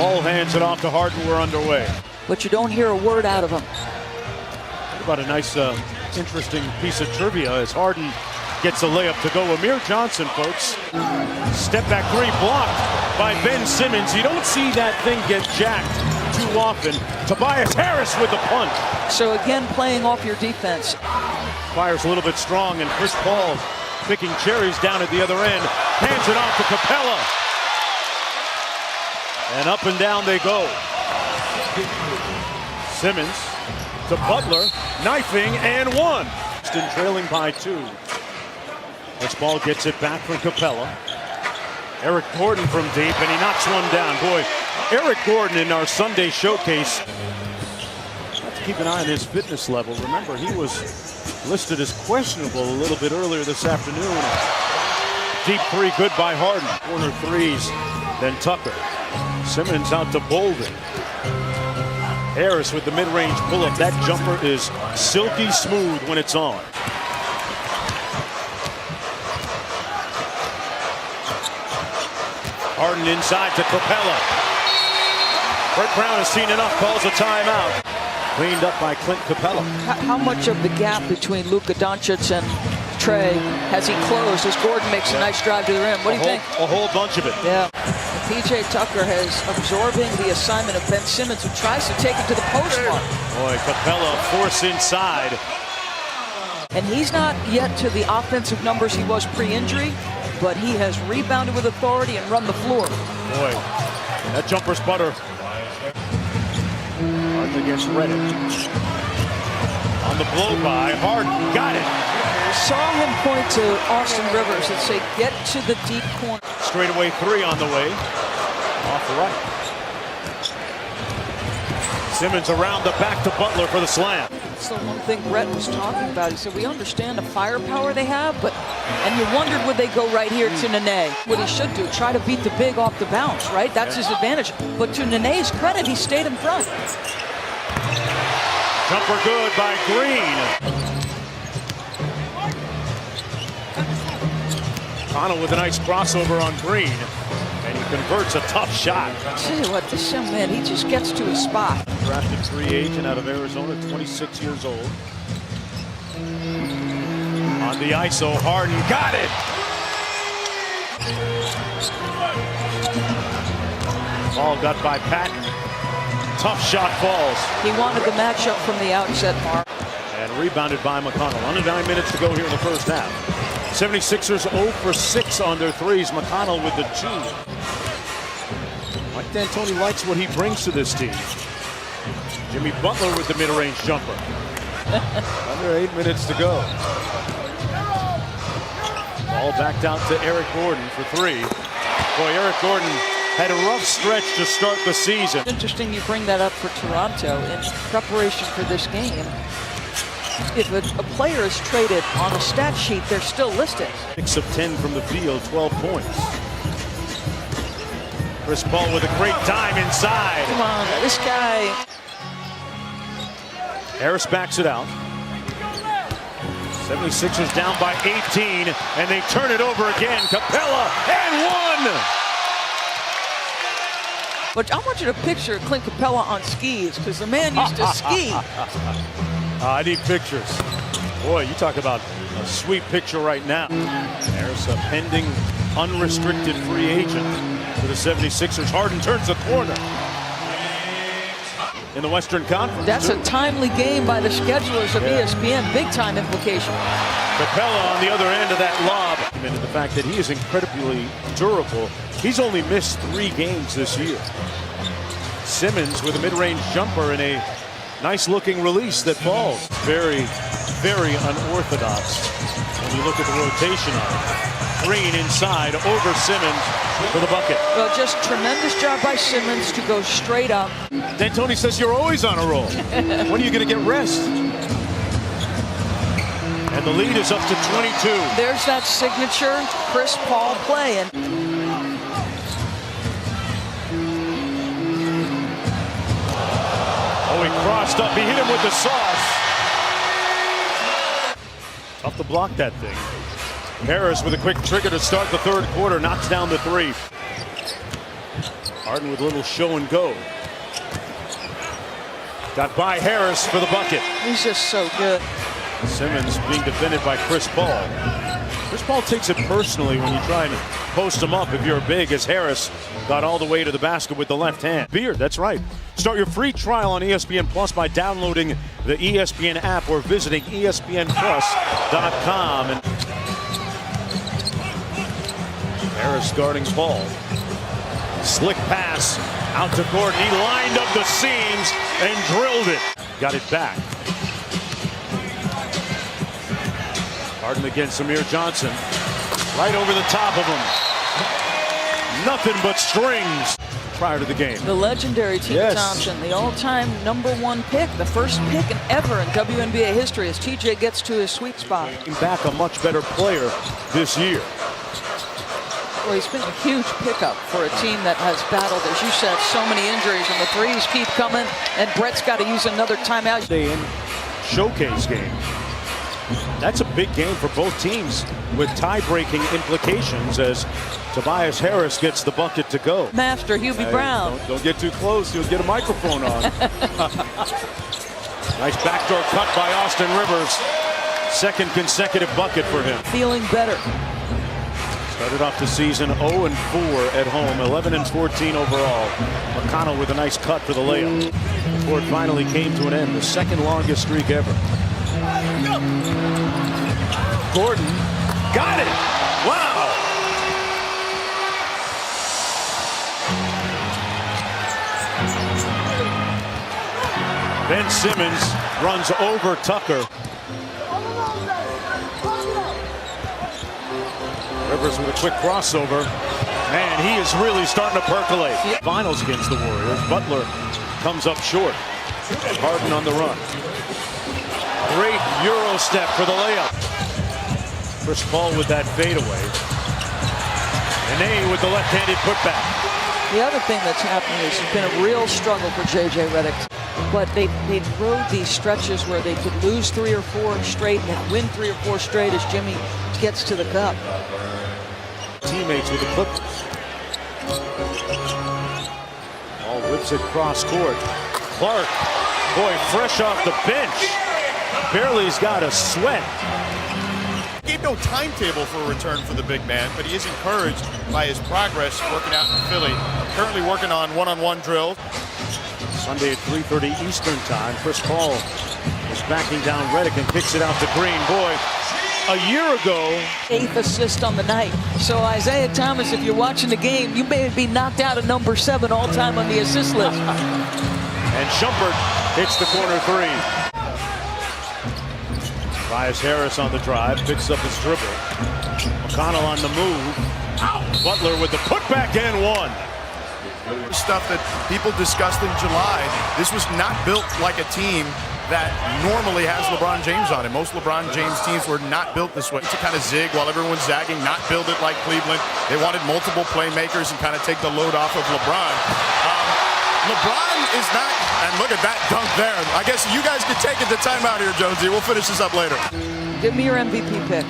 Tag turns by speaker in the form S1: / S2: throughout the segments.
S1: Paul hands it off to Harden. We're underway.
S2: But you don't hear a word out of him.
S1: What about a nice, interesting piece of trivia as Harden gets a layup to go. Amir Johnson, folks. Step back three blocked by Ben Simmons. You don't see that thing get jacked too often. Tobias Harris with the punt.
S2: So again, playing off your defense.
S1: Fires a little bit strong, and Chris Paul picking cherries down at the other end. Hands it off to Capella. And up and down they go. Simmons to Butler, knifing and one. Houston trailing by 2. This ball gets it back from Capella. Eric Gordon from deep, and he knocks one down. Boy, Eric Gordon in our Sunday showcase. Have to keep an eye on his fitness level. Remember, he was listed as questionable a little bit earlier this afternoon. Deep three, good by Harden. Corner threes, then Tucker. Simmons out to Bolden. Harris with the mid-range pull-up. That jumper is silky smooth when it's on. Harden inside to Capella. Brett Brown has seen enough, calls a timeout. Cleaned up by Clint Capella.
S2: How much of the gap between Luka Doncic and Trey has he closed as Gordon makes a nice drive to the rim? What do you think?
S1: A whole bunch of it.
S2: Yeah. P.J. Tucker has absorbing the assignment of Ben Simmons, who tries to take it to the post mark.
S1: Boy, Capella force inside.
S2: And he's not yet to the offensive numbers he was pre-injury, but he has rebounded with authority and run the floor.
S1: Boy, that jumper's butter. Harden against Reddit. On the blow-by, Harden got it.
S2: Saw him point to Austin Rivers and say, get to the deep corner.
S1: Straightaway three on the way. Off the right. Simmons around the back to Butler for the slam.
S2: That's the one thing Brett was talking about. He said, we understand the firepower they have, and you wondered would they go right here to Nene. What he should do, try to beat the big off the bounce, right? That's his advantage. But to Nene's credit, he stayed in front.
S1: Jumper good by Green. Connell with a nice crossover on Green, and he converts a tough shot.
S2: I tell you what, this young man, he just gets to his spot.
S1: Drafted free agent out of Arizona, 26 years old. On the ISO, Harden got it. Ball got by Patton. Tough shot falls.
S2: He wanted the matchup from the outset, Mark.
S1: And rebounded by McConnell. Under 9 minutes to go here in the first half. 76ers 0 for 6 on their threes. McConnell with the 2. Mike D'Antoni likes what he brings to this team. Jimmy Butler with the mid-range jumper. Under 8 minutes to go. Ball backed out to Eric Gordon for 3. Boy, Eric Gordon had a rough stretch to start the season.
S2: Interesting you bring that up for Toronto in preparation for this game. If a player is traded on a stat sheet, they're still listed.
S1: 6 of 10 from the field, 12 points. Chris Paul with a great dime inside.
S2: Come on, this guy. Harris
S1: backs it out. 76ers down by 18, and they turn it over again. Capella and one.
S2: But I want you to picture Clint Capella on skis, because the man used to ski.
S1: I need pictures. Boy, you talk about a sweet picture right now. There's a pending unrestricted free agent for the 76ers. Harden turns the corner in the Western Conference.
S2: That's a timely game by the schedulers of ESPN. Big time implication.
S1: Capella on the other end of that lob. And the fact that he is incredibly durable. He's only missed 3 games this year. Simmons with a mid-range jumper and a nice-looking release that falls. Very, very unorthodox when you look at the rotation on it. Green inside over Simmons for the bucket.
S2: Well, just tremendous job by Simmons to go straight up.
S1: D'Antoni says you're always on a roll. When are you going to get rest? And the lead is up to 22.
S2: There's that signature Chris Paul play. And
S1: he crossed up. He hit him with the sauce. Tough to block that thing. Harris with a quick trigger to start the third quarter. Knocks down the 3. Harden with a little show and go. Got by Harris for the bucket.
S2: He's just so good.
S1: Simmons being defended by Chris Paul. Chris Paul takes it personally when you try and post him up if you're big, as Harris got all the way to the basket with the left hand. Beard, that's right. Start your free trial on ESPN Plus by downloading the ESPN app or visiting ESPNplus.com. And Harris guarding Paul. Slick pass out to Gordon. He lined up the seams and drilled it. Got it back. Harden against Samir Johnson. Right over the top of him. Nothing but strings prior to the game.
S2: The legendary T.J. Thompson, the all-time #1 pick, the first pick ever in WNBA history as TJ gets to his sweet spot.
S1: Back a much better player this year.
S2: Well, he's been a huge pickup for a team that has battled, as you said, so many injuries, and the threes keep coming, and Brett's got to use another timeout.
S1: In showcase game. That's a big game for both teams with tie-breaking implications as Tobias Harris gets the bucket to go.
S2: Master Hubie Brown.
S1: Don't get too close. You'll get a microphone on. Nice backdoor cut by Austin Rivers. Second consecutive bucket for him.
S2: Feeling better.
S1: Started off the season 0-4 at home, 11-14 overall. McConnell with a nice cut for the layup. Before it finally came to an end, the second longest streak ever. Gordon got it. Wow. Ben Simmons runs over Tucker. Rivers with a quick crossover. Man, he is really starting to percolate. Finals against the Warriors. Butler comes up short. Harden on the run. Great Euro step for the layup. Chris Paul with that fadeaway. Nene with the left-handed putback.
S2: The other thing that's happening is it's been a real struggle for J.J. Redick. But they rode these stretches where they could lose 3 or 4 straight and then win 3 or 4 straight as Jimmy gets to the cup.
S1: Teammates with the Clippers. All whips it cross court. Clark, boy, fresh off the bench. Barely's got a sweat.
S3: Gave no timetable for a return for the big man, but he is encouraged by his progress working out in Philly. Currently working on one-on-one drills.
S1: Sunday at 3:30 Eastern time. Chris Paul is backing down Redick and kicks it out to Green. Boy, a year ago.
S2: 8th assist on the night. So Isaiah Thomas, if you're watching the game, you may be knocked out of #7 all-time on the assist list.
S1: And Shumpert hits the corner 3. Tobias Harris on the drive, picks up his dribble. McConnell on the move. Butler with the putback and one.
S3: Stuff that people discussed in July. This was not built like a team that normally has LeBron James on it. Most LeBron James teams were not built this way. To kind of zig while everyone's zagging, not build it like Cleveland. They wanted multiple playmakers and kind of take the load off of LeBron. LeBron is not, and look at that dunk there. I guess you guys could take it to timeout here, Jonesy. We'll finish this up later.
S2: Give me your MVP pick.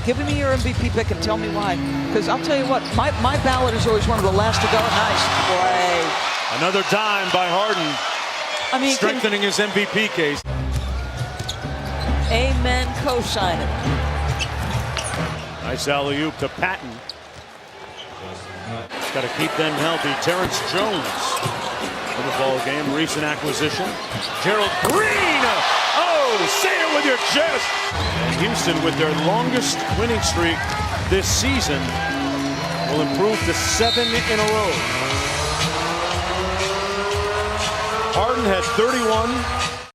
S2: Give me your MVP pick and tell me why. Because I'll tell you what, my ballot is always one of the last to go. Nice play.
S1: Another dime by Harden.
S2: I mean,
S1: strengthening his MVP case.
S2: Amen, co-sign it.
S1: Nice alley-oop to Patton. Got to keep them healthy. Terrence Jones in the ball game. Recent acquisition. Gerald Green. Oh, say it with your chest. And Houston, with their longest winning streak this season, will improve to 7 in a row. Harden had 31.